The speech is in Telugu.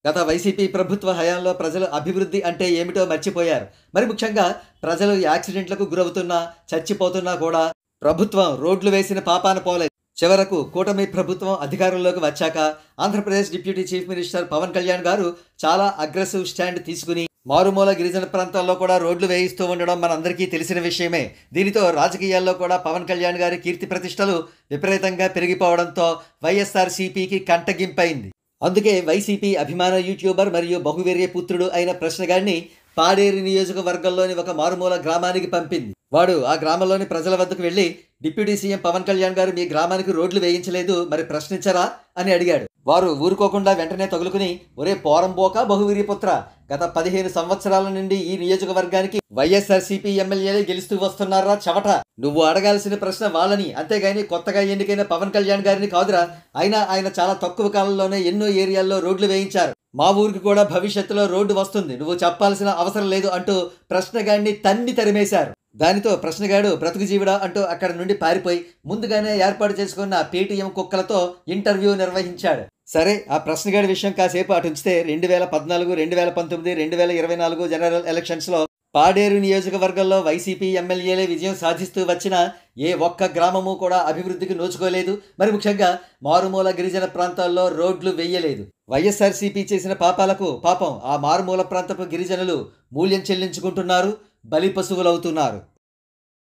గత వైసీపీ ప్రభుత్వ హయాంలో ప్రజలు అభివృద్ధి అంటే ఏమిటో మర్చిపోయారు. మరి ముఖ్యంగా ప్రజలు యాక్సిడెంట్లకు గురవుతున్నా, చచ్చిపోతున్నా కూడా ప్రభుత్వం రోడ్లు వేసిన పాపాన పోలేదు. చివరకు కూటమి ప్రభుత్వం అధికారంలోకి వచ్చాక Andhra Pradesh deputy chief minister Pawan Kalyan garu చాలా అగ్రెసివ్ స్టాండ్ తీసుకుని మారుమూల గిరిజన ప్రాంతాల్లో కూడా రోడ్లు వేయిస్తూ ఉండడం మనందరికీ తెలిసిన విషయమే. దీనితో రాజకీయాల్లో కూడా పవన్ కళ్యాణ్ గారి కీర్తి ప్రతిష్టలు విపరీతంగా పెరిగిపోవడంతో వైఎస్ఆర్సీపీకి కంటగింపైంది. అందుకే వైసీపీ అభిమాన యూట్యూబర్ మరియు బహువీర్య పుత్రుడు అయిన ప్రశ్నగాడిని పాడేరు నియోజకవర్గంలోని ఒక మారుమూల గ్రామానికి పంపింది. వాడు ఆ గ్రామంలోని ప్రజల వద్దకు వెళ్ళి, డిప్యూటీ సీఎం పవన్ కళ్యాణ్ గారు మీ గ్రామానికి రోడ్లు వేయించలేదు, మరి ప్రశ్నించరా అని అడిగాడు. వారు ఊరుకోకుండా వెంటనే తగులుకుని, ఒరే పోరంబోక బహువీర్యపుత్ర, గత 15 సంవత్సరాల నుండి ఈ నియోజకవర్గానికి వైఎస్ఆర్సీపీ ఎమ్మెల్యేలే గెలుస్తూ వస్తున్నారా చవట. నువ్వు అడగాల్సిన ప్రశ్న వాళ్ళని, అంతేగాని కొత్తగా ఎన్నికైన పవన్ కళ్యాణ్ గారిని కాదురా. అయినా ఆయన చాలా తక్కువ కాలంలోనే ఎన్నో ఏరియాల్లో రోడ్లు వేయించారు. మా ఊరికి కూడా భవిష్యత్తులో రోడ్డు వస్తుంది, నువ్వు చెప్పాల్సిన అవసరం లేదు అంటూ ప్రశ్నగాడిని తన్ని తరిమేశారు. దానితో ప్రశ్నగాడు బ్రతుకు జీవుడా అంటూ అక్కడి నుండి పారిపోయి ముందుగానే ఏర్పాటు చేసుకున్న పేటీఎం కుక్కలతో ఇంటర్వ్యూ నిర్వహించాడు. సరే, ఆ ప్రశ్నగాడి విషయం కాసేపు అటు ఉంచితే 2014, 2019, 2024 జనరల్ ఎలక్షన్స్లో పాడేరు నియోజకవర్గంలో వైసీపీ ఎమ్మెల్యేలే విజయం సాధిస్తూ వచ్చినా ఏ ఒక్క గ్రామము కూడా అభివృద్ధికి నోచుకోలేదు. మరి ముఖ్యంగా మారుమూల గిరిజన ప్రాంతాల్లో రోడ్లు వేయలేదు. వైఎస్ఆర్సీపీ చేసిన పాపాలకు పాపం ఆ మారుమూల ప్రాంతపు గిరిజనులు మూల్యం చెల్లించుకుంటున్నారు, బలి పశువులవుతున్నారు.